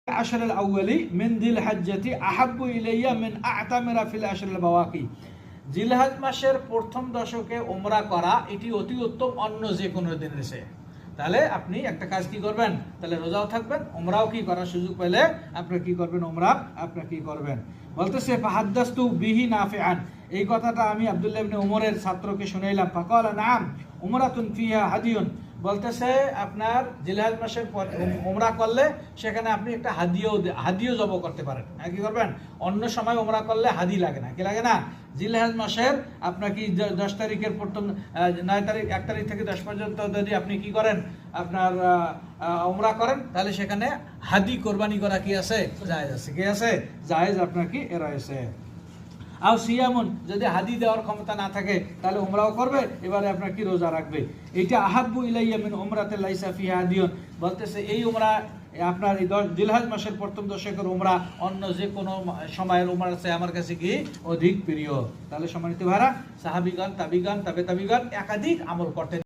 العشر الأولي من ذي الحجة أحب إلي من أعتمر في العشر البواقي জিলহজ মাসের প্রথম দশকে উমরা করা এটি অতি উত্তম অন্য যে কোনো দিনের চেয়ে। তাহলে আপনি একটা কাজ কি করবেন, তাহলে রোজাও থাকবেন, উমরাও কি করার সুযোগ পেলে আপনি কি করবেন, উমরা আপনি কি করবেন। বলতেছে ফাহাদ্দাস্তু বিহি নাফিআন, এই কথাটা আমি আব্দুল্লাহ ইবনে উমরের ছাত্রকে শুনাইলাম। ফাকালা নাম উমরাতুন ফিহা হাদিয়ুন, বলতেছে আপনার জিলহজ মাসের উমরা করলে সেখানে আপনি একটা হাদিও জব করতে পারেন। কি করবেন, অন্য সময় উমরা করলে হাদি লাগে না, কি লাগে না। জিলহজ মাসের আপনার কি 10 তারিখের প্রথম 9 তারিখ 1 তারিখ থেকে 10 পর্যন্ত যদি আপনি কি করেন আপনার উমরা করেন, তাহলে সেখানে হাদি কোরবানি করা কি আছে, জায়েজ আছে, কি আছে, জায়েজ আপনার কি রয়েছে। আর সিয়ামুন, যদি হাদি দেওয়ার ক্ষমতা না থাকে তাহলে উমরাও করবে, এবারে আপনার কি রোজা রাখবে। এটা আহাব্বু ইলাইয়া মিন উমরাতে লাইসা ফিহা হাদিয়ুন, বলতেছে এই উমরা আপনার এই জিলহজ মাসের প্রথম দশকের উমরা অন্য যে কোনো সময়ের উমরার চেয়ে আমার কাছে কি অধিক প্রিয়। তাহলে সম্মানিত ভাইরা, সাহাবিগণ, তাবিগণ, তাবে তাবিগণ একাধিক আমল করতেন।